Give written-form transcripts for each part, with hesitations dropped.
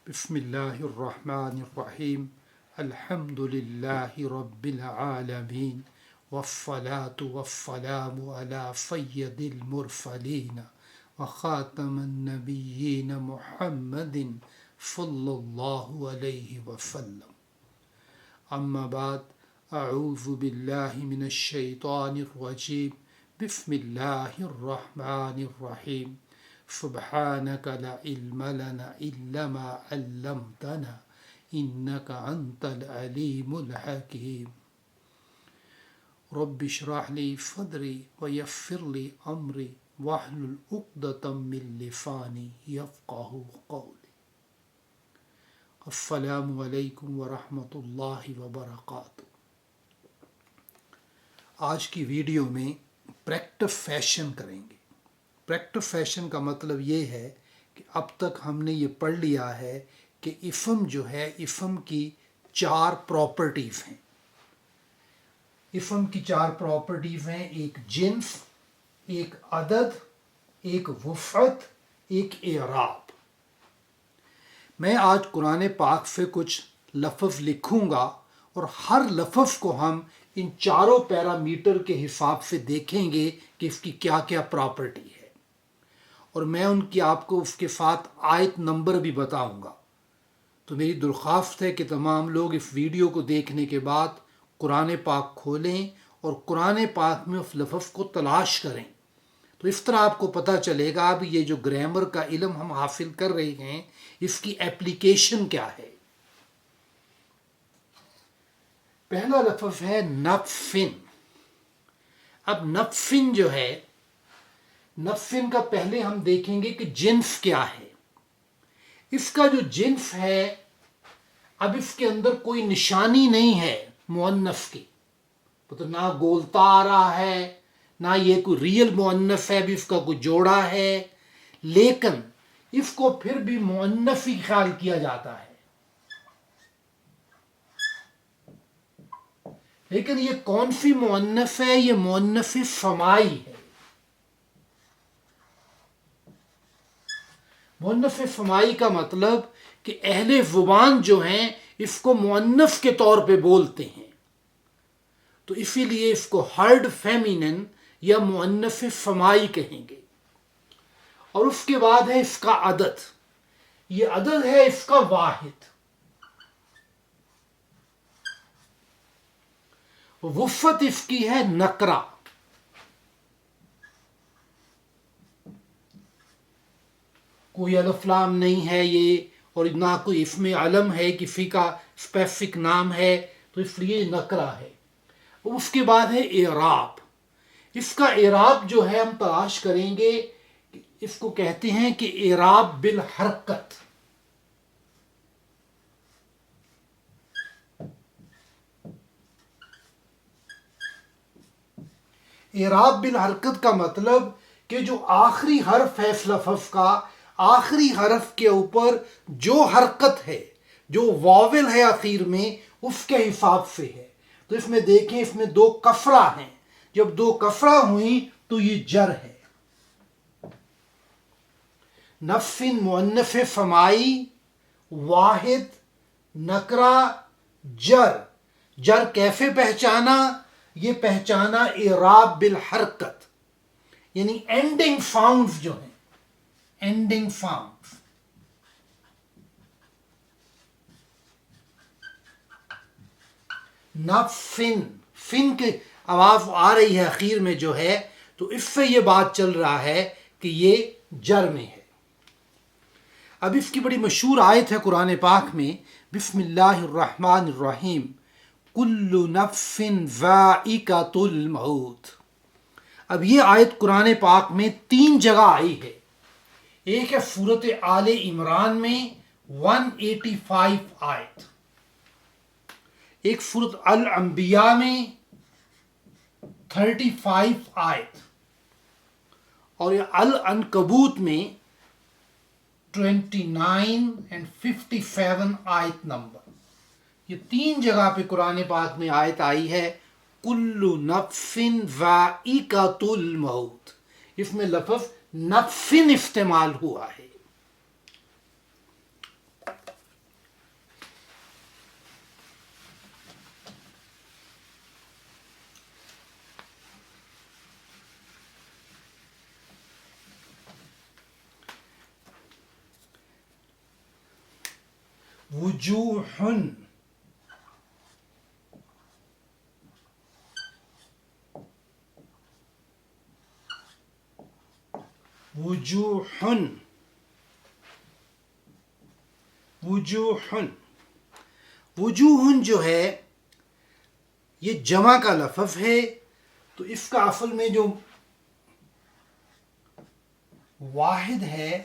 بسم اللہ الرحمن الرحیم الحمد للہ رب العالمین والصلاة والسلام علی سید المرسلین وخاتم النبیین محمد صلی اللہ علیہ وسلم اما بعد اعوذ باللہ من الشیطان الرجیم بسم اللہ الرحمن الرحیم سبحانك لا علم لنا إلا ما علمتنا إنك أنت العليم الحكيم رب اشرح لي صدري ويسر لي أمري واحلل عقدة من لساني يفقهوا قولي السلام علیکم ورحمۃ اللہ وبرکاتہ۔ آج کی ویڈیو میں پریکٹس فیشن کریں گے۔ پریکٹس فیشن کا مطلب یہ ہے کہ اب تک ہم نے یہ پڑھ لیا ہے کہ اسم جو ہے اسم کی 4 پراپرٹیز ہیں۔ اسم کی 4 پراپرٹیز ہیں، ایک جنس، ایک عدد، ایک وسعت، ایک اعراب۔ میں آج قرآن پاک سے کچھ لفظ لکھوں گا اور ہر لفظ کو ہم ان 4 پیرامیٹر کے حساب سے دیکھیں گے کہ اس کی کیا کیا پراپرٹی ہے، اور میں ان کی آپ کو اس کے ساتھ آیت نمبر بھی بتاؤں گا۔ تو میری درخواست ہے کہ تمام لوگ اس ویڈیو کو دیکھنے کے بعد قرآن پاک کھولیں اور قرآن پاک میں اس لفظ کو تلاش کریں، تو اس طرح آپ کو پتہ چلے گا اب یہ جو گرامر کا علم ہم حاصل کر رہے ہیں اس کی اپلیکیشن کیا ہے۔ پہلا لفظ ہے نفسن۔ اب نفسن جو ہے، نفسن کا پہلے ہم دیکھیں گے کہ جنس کیا ہے۔ اس کا جو جنس ہے، اب اس کے اندر کوئی نشانی نہیں ہے مؤنث کی، تو نہ گولتا آ رہا ہے، نہ یہ کوئی ریئل مؤنث ہے، بھی اس کا کوئی جوڑا ہے، لیکن اس کو پھر بھی مؤنث ہی خیال کیا جاتا ہے۔ لیکن یہ کون سی مؤنث ہے؟ یہ مؤنث سمائی ہے۔ مؤنث سمائی کا مطلب کہ اہل زبان جو ہیں اس کو مؤنث کے طور پہ بولتے ہیں، تو اسی لیے اس کو ہرڈ فیمینن یا مؤنث سمائی کہیں گے۔ اور اس کے بعد ہے اس کا عدد۔ یہ عدد ہے اس کا واحد۔ وسعت اس کی ہے نکرہ۔ کوئی الف لام نہیں ہے یہ، اور نہ کوئی اسم علم ہے، کسی کا اسپیسیفک نام ہے، تو اس لیے نکرہ ہے۔ اس کے بعد ہے اعراب۔ اس کا اعراب جو ہے ہم تلاش کریں گے، اس کو کہتے ہیں کہ اعراب بالحرکت۔ اعراب بالحرکت کا مطلب کہ جو آخری حرف ہے اس لفظ کا، آخری حرف کے اوپر جو حرکت ہے، جو واول ہے آخر میں، اس کے حساب سے ہے۔ تو اس میں دیکھیں، اس میں 2 کسرہ ہیں، جب 2 کسرہ ہوئیں تو یہ جر ہے۔ نفسن مؤنث سمائی، واحد، نکرہ، جر۔ جر کیسے پہچانا؟ یہ پہچانا اعراب بالحرکت، یعنی اینڈنگ ساؤنڈز جو ہیں، اینڈنگ ساؤنڈز۔ نفسن، فن کی آواز آ رہی ہے اخیر میں جو ہے، تو اس سے یہ بات چل رہا ہے کہ یہ جر میں ہے۔ اب اس کی بڑی مشہور آیت ہے قرآن پاک میں، بسم اللہ الرحمن الرحیم، کل نفس ذائقۃ الموت۔ اب یہ آیت قرآن پاک میں 3 جگہ آئی ہے۔ ایک ہے سورۃ آل عمران میں 185 آیت، ایک سورۃ الانبیاء میں 35 آیت، اور یہ العنکبوت میں 29 and 57 آیت نمبر۔ یہ 3 جگہ پہ قرآن پاک میں آیت آئی ہے کل نفس ذائقۃ الموت۔ اس میں لفظ نفس استعمال ہوا ہے۔ وجوہن، وجوہن، وجوہن، وجوہن جو ہے یہ جمع کا لفظ ہے، تو اس کا اصل میں جو واحد ہے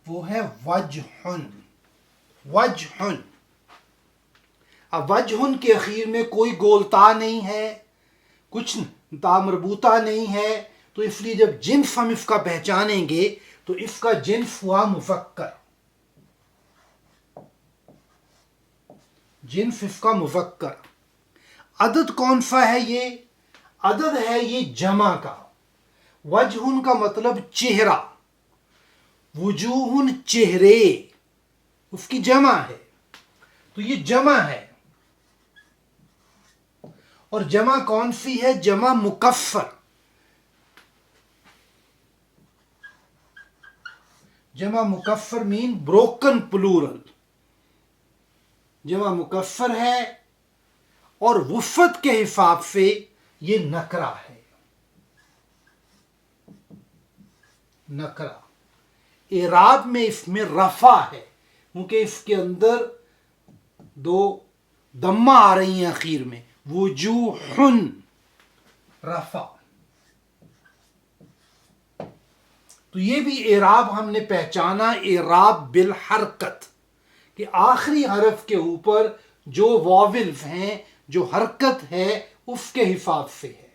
وہ ہے وجہن، وجہن۔ اب وجہن کے اخیر میں کوئی گولتا نہیں ہے، کچھ تا مربوطہ نہیں ہے، تو اس لیے جب جنس ہم اس کا پہچانیں گے تو اس کا جنس ہوا مذکر، جنس اس کا مذکر۔ عدد کون سا ہے؟ یہ عدد ہے یہ جمع کا۔ وجہن کا مطلب چہرہ، وجوہن چہرے، اس کی جمع ہے، تو یہ جمع ہے۔ اور جمع کون سی ہے؟ جمع مکفر، جمع مکفر مین بروکن پلورل، جمع مکفر ہے، اور وفت کے حساب سے یہ نکرہ ہے، نکرہ۔ اعراب میں اس میں رفع ہے، کیونکہ اس کے اندر دو دمہ آ رہی ہیں اخیر میں، وجوہن، رفع۔ تو یہ بھی اعراب ہم نے پہچانا، اعراب بالحرکت، کہ آخری حرف کے اوپر جو واولز ہیں، جو حرکت ہے، اس کے حساب سے ہے۔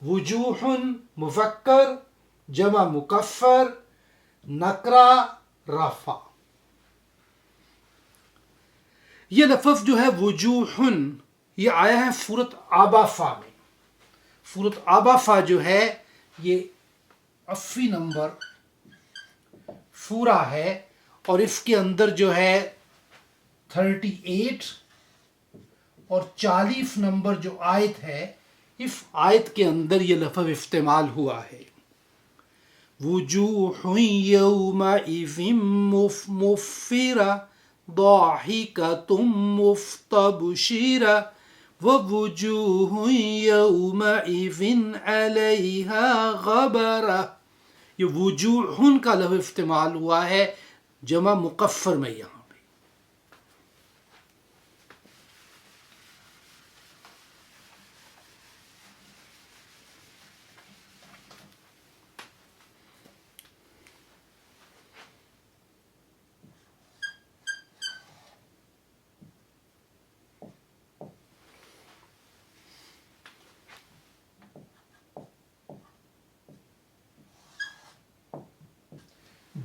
وجوہن مذکر، جمع مکفر، نکرہ، رفع۔ یہ لفظ جو ہے وجوہن، یہ آیا ہے سورۃ عبسہ میں۔ سورۃ عبسہ جو ہے یہ 80 نمبر سورہ ہے، اور اس کے اندر جو ہے 38 اور 40 نمبر جو آیت ہے، اس آیت کے اندر یہ لفظ استعمال ہوا ہے۔ وجوہ یومئذ مسفرہ ضاحکۃ مستبشرہ ووجوہ یومئذ علیہا غبرہ۔ یہ وجوہن کا لفظ استعمال ہوا ہے جمع مکفر میں یہاں پہ۔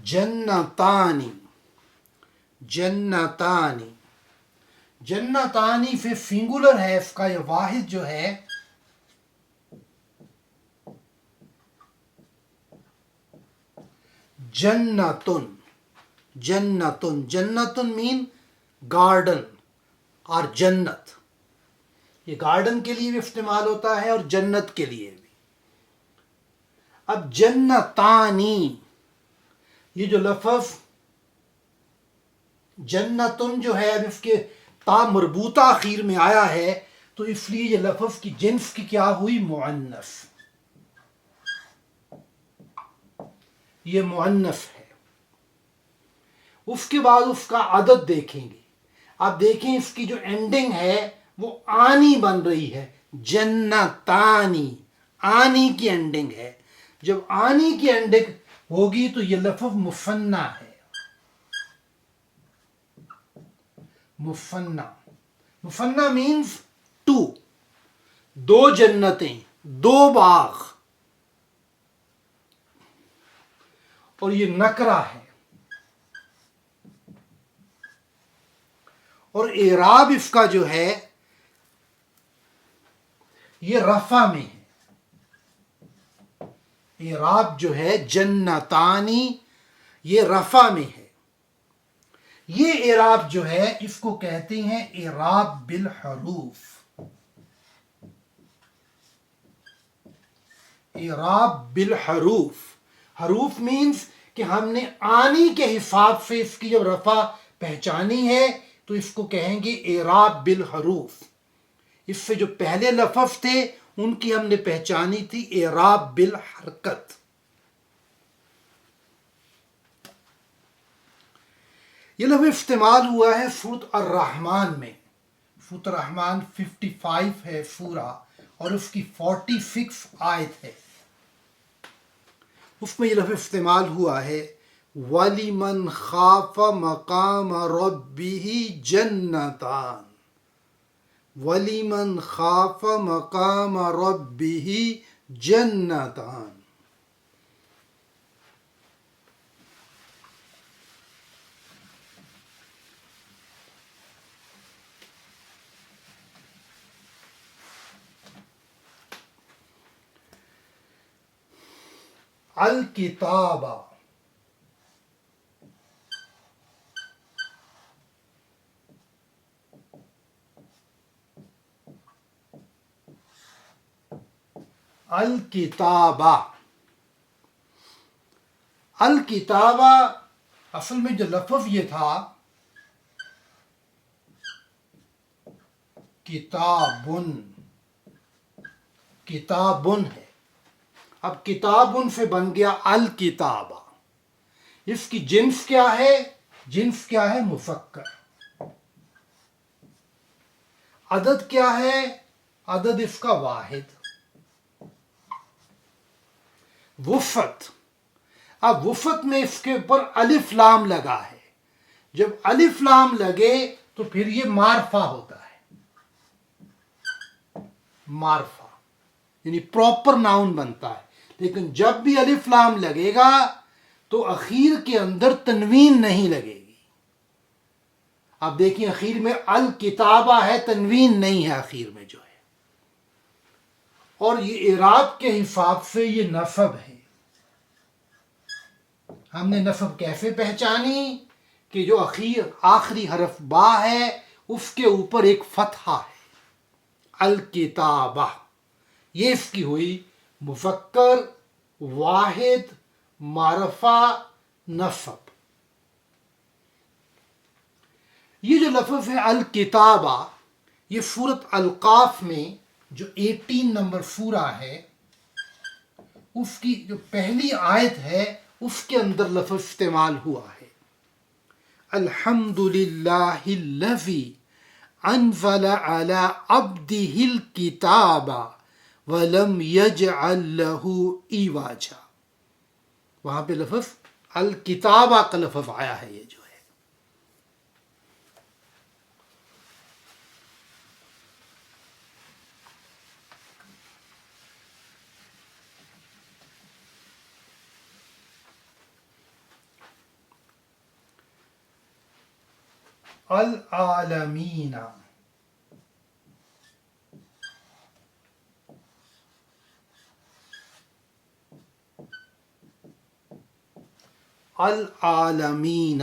جنتانی، جنتانی، جنتانی پھر سنگولر ہے، اس کا یہ واحد جو ہے جنتن، جنتن، جنتن مین گارڈن اور جنت۔ یہ گارڈن کے لیے بھی استعمال ہوتا ہے اور جنت کے لیے بھی۔ اب جنتانی، یہ جو لفظ جنتن جو ہے، اب اس کے تا مربوطہ اخیر میں آیا ہے، تو اس لیے یہ لفظ کی جنس کی کیا ہوئی؟ مؤنث، یہ مؤنث ہے۔ اس کے بعد اس کا عدد دیکھیں گے، آپ دیکھیں اس کی جو اینڈنگ ہے وہ آنی بن رہی ہے، جنتانی، آنی کی اینڈنگ ہے۔ جب آنی کی اینڈنگ ہوگی تو یہ لفظ مثنی ہے، مثنی۔ مثنی مینز ٹو، دو جنتیں، دو باغ، اور یہ نکرہ ہے۔ اور اعراب اس کا جو ہے یہ رفع میں ہے، اعراب جو ہے جنتانی یہ رفع میں ہے۔ یہ اعراب جو ہے اس کو کہتے ہیں اعراب بالحروف، اعراب بالحروف۔ حروف مینز کہ ہم نے آنی کے حساب سے اس کی جب رفع پہچانی ہے تو اس کو کہیں گے اعراب بالحروف. اس سے جو پہلے لفظ تھے ان کی ہم نے پہچانی تھی اعراب بالحرکت. یہ لفظ استعمال ہوا ہے سورۃ الرحمن میں. سورۃ الرحمن 55 ہے سورہ اور اس کی 46 آیت ہے. اس میں یہ لفظ استعمال ہوا ہے وَلِمَنْ خَافَ مَقَامَ رَبِّهِ جَنَّتَانِ. وَلِمَنْ خَافَ مَقَامَ رَبِّهِ جَنَّتَانِ. الکتابہ الکتابہ الکتابہ اصل میں جو لفظ یہ تھا کتابن کتابن ہے. اب کتابن سے بن گیا الکتابہ. اس کی جنس کیا ہے؟ جنس کیا ہے؟ مفکر. عدد کیا ہے؟ عدد اس کا واحد. وفت، اب وفت میں اس کے اوپر الف لام لگا ہے. جب الف لام لگے تو پھر یہ معرفہ ہوتا ہے. معرفہ یعنی پراپر ناؤن بنتا ہے. لیکن جب بھی الف لام لگے گا تو اخیر کے اندر تنوین نہیں لگے گی. آپ دیکھیں اخیر میں الکتابہ ہے، تنوین نہیں ہے اخیر میں جو ہے. اور یہ اعراب کے حساب سے یہ نصب ہے. ہم نے نصب کیسے پہچانی کہ جو آخری حرف با ہے اس کے اوپر ایک فتحہ ہے. الکتابہ یہ اس کی ہوئی مفکر، واحد، معرفہ، نصب. یہ جو لفظ ہے الکتابہ یہ سورۃ القاف میں جو 18 نمبر سورہ ہے اس کی جو پہلی آیت ہے اس کے اندر لفظ استعمال ہوا ہے. الحمد للہ الذی انزل علی عبدہ الکتاب وَلَمْ يَجْعَلْ لَهُ عِوَجًا. وہاں پہ لفظ الکتابہ کا لفظ آیا ہے. یہ جو ہے العالمین. العالمین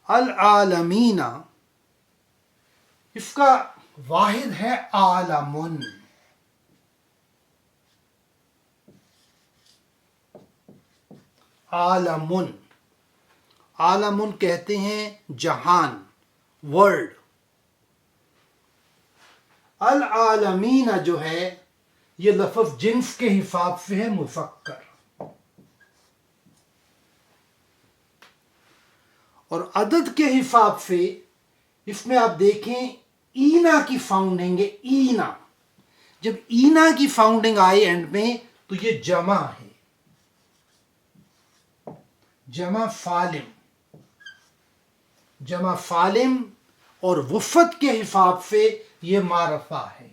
العالمین اس کا واحد ہے عالمن. عالمن عالمن کہتے ہیں جہان، ورلڈ. العالمین جو ہے یہ لفظ جنس کے حساب سے ہے مفکر. اور عدد کے حساب سے اس میں آپ دیکھیں اینا کی فاؤنڈنگ ہے. اینا جب اینا کی فاؤنڈنگ آئی اینڈ میں تو یہ جمع ہے، جمع فالم. جمع فالم اور وفت کے حساب سے یہ معرفہ ہے.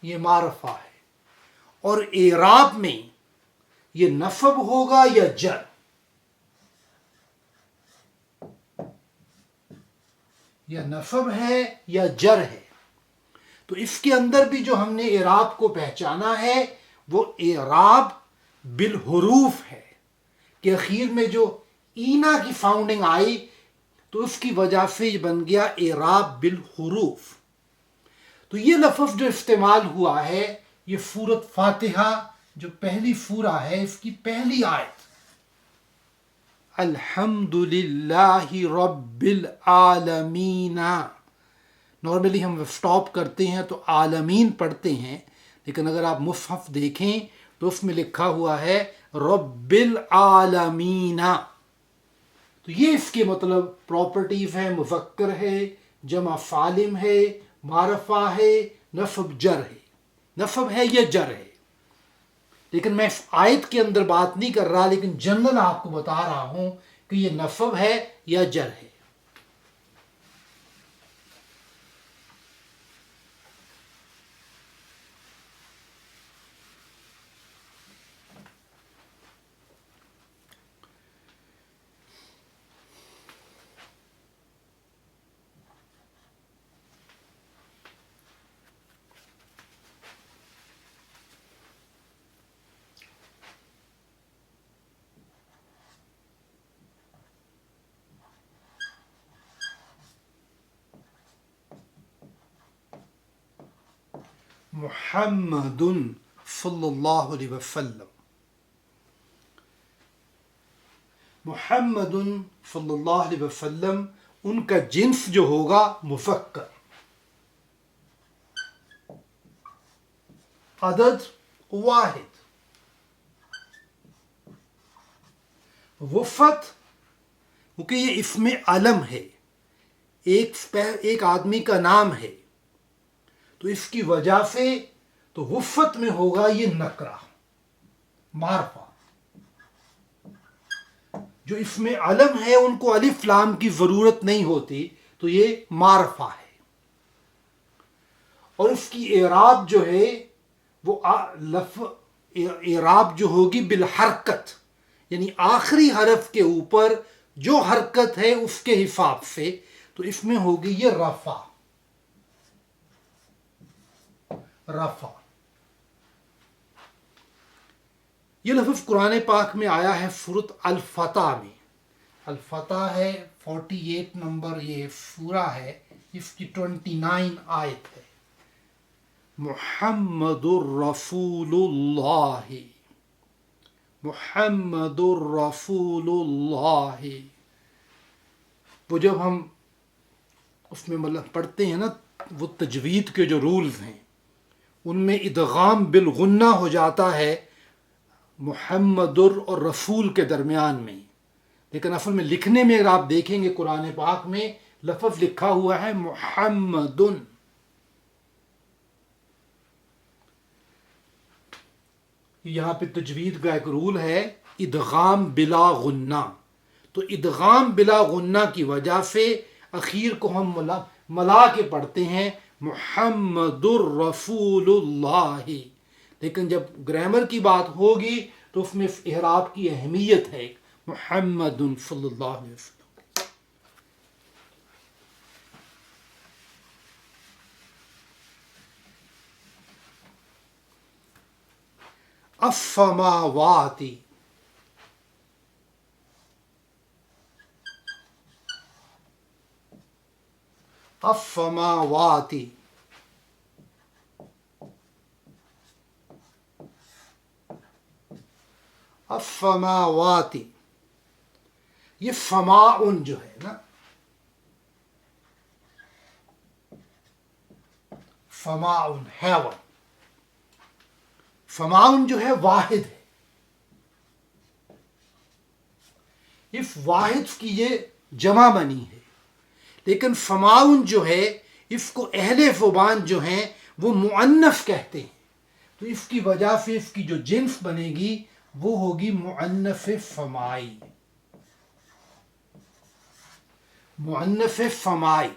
یہ معرفہ ہے. اور اعراب میں یہ نصب ہوگا یا جر. یا نصب ہے یا جر ہے. تو اس کے اندر بھی جو ہم نے اعراب کو پہچانا ہے وہ اعراب بالحروف ہے کہ اخیر میں جو اینا کی فاؤنڈنگ آئی تو اس کی وجہ سے یہ بن گیا اعراب بالحروف. تو یہ لفظ جو استعمال ہوا ہے یہ سورۃ فاتحہ جو پہلی سورہ ہے اس کی پہلی آیت الحمد للہ رب العالمین. نارملی ہم سٹاپ کرتے ہیں تو عالمین پڑھتے ہیں، لیکن اگر آپ مصحف دیکھیں تو اس میں لکھا ہوا ہے رب العالمین. تو یہ اس کے مطلب پراپرٹیز ہیں، مذکر ہے، جمع سالم ہے، معرفہ ہے، نصب جر ہے. نصب ہے یا جر ہے، لیکن میں اس آیت کے اندر بات نہیں کر رہا، لیکن جنرل آپ کو بتا رہا ہوں کہ یہ نصب ہے یا جر ہے. محمد صلی اللہ علیہ وسلم. محمد صلی اللہ علیہ وسلم ان کا جنس جو ہوگا مذکر، عدد واحد. وفت کیونکہ یہ اسم علم ہے، ایک آدمی کا نام ہے، تو اس کی وجہ سے تو وفت میں ہوگا یہ نکرہ معرفہ. جو اسم علم ہے ان کو الف لام کی ضرورت نہیں ہوتی، تو یہ معرفہ ہے. اور اس کی اعراب جو ہے وہ اعراب جو ہوگی بالحرکت، یعنی آخری حرف کے اوپر جو حرکت ہے اس کے حساب سے، تو اس میں ہوگی یہ رفع. رفع یہ لفظ قرآن پاک میں آیا ہے سورۃ الفتح میں. الفتح ہے 48 نمبر یہ سورہ ہے، اس کی 29 آیت ہے. محمد الرسول اللہ، محمد الرسول اللہ. وہ جب ہم اس میں مطلب پڑھتے ہیں نا، وہ تجوید کے جو رولز ہیں ان میں ادغام بالغنہ ہو جاتا ہے محمد اور رسول کے درمیان میں، لیکن اصل میں لکھنے میں اگر آپ دیکھیں گے قرآن پاک میں لفظ لکھا ہوا ہے محمد. یہاں پہ تجوید کا ایک رول ہے ادغام بلا غنہ، تو ادغام بلا غنہ کی وجہ سے اخیر کو ہم ملا کے پڑھتے ہیں محمد الرسول اللہ. لیکن جب گرامر کی بات ہوگی تو اس میں اعراب کی اہمیت ہے محمد صلی اللہ علیہ وسلم. السماوات، السماوات، السماوات. یہ سماعن جو ہے نا، سماعن ہیون، سماعن جو ہے واحد ہے. اس واحد کی یہ جمع بنی ہے، لیکن سماعن جو ہے اس کو اہل زبان جو ہیں وہ مؤنث کہتے ہیں، تو اس کی وجہ سے اس کی جو جنس بنے گی وہ ہوگی مؤنث سماعی. مؤنث سماعی.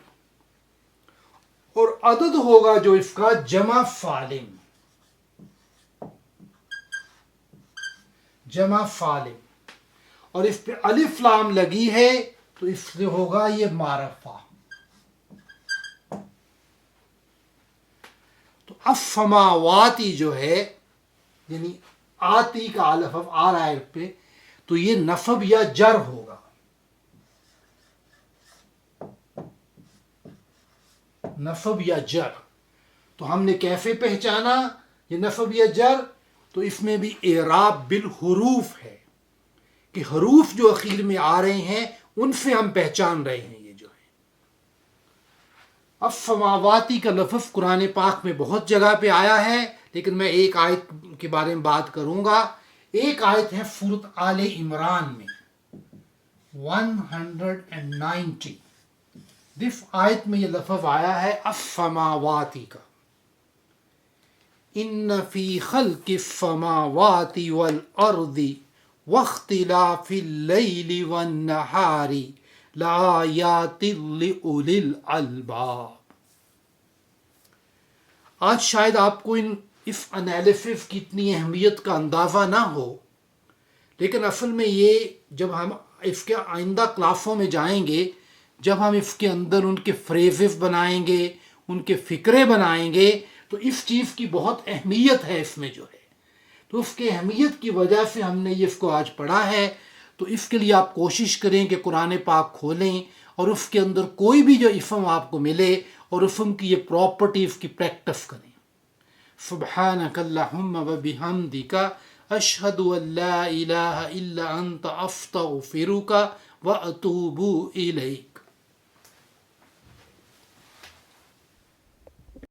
اور عدد ہوگا جو اس کا جمع سالم. جمع سالم، اور اس پہ الف لام لگی ہے تو اس سے ہوگا یہ معرفہ. تو السماواتی جو ہے یعنی آتی کا لفظ آ رہا ہے اس پہ، تو یہ نصب یا جر ہوگا. نصب یا جر. تو ہم نے کیسے پہچانا یہ نصب یا جر؟ تو تو اس میں بھی اعراب بالحروف ہے کہ حروف جو اخیر میں آ رہے ہیں ان سے ہم پہچان رہے ہیں یہ جو ہے. اب سماواتی کا لفظ قرآن پاک میں بہت جگہ پہ آیا ہے، لیکن میں ایک آیت کے بارے میں بات کروں گا. ایک آیت ہے سورۃ آل عمران میں 190. جس آیت میں یہ لفظ آیا ہے السماواتی کا، ان فی خلق السماوات والارض واختلاف اللیل والنہار لآیات لأولی الالباب. آج شاید آپ کو اس انالیسس کی اتنی اہمیت کا اندازہ نہ ہو، لیکن اصل میں یہ جب ہم اس کے آئندہ کلاسوں میں جائیں گے، جب ہم اس کے اندر ان کے فریزز بنائیں گے، ان کے فقرے بنائیں گے، تو اس چیز کی بہت اہمیت ہے اس میں جو ہے. تو اس کی اہمیت کی وجہ سے ہم نے اس کو آج پڑھا ہے. تو اس کے لیے آپ کوشش کریں کہ قرآن پاک کھولیں اور اس کے اندر کوئی بھی جو اسم آپ کو ملے اور اسم کی یہ پراپرٹیز کی پریکٹس کریں. سبحانک اللہم و بحمدک اشہد ان لا الہ الا انت استغفرک و اتوب الیک.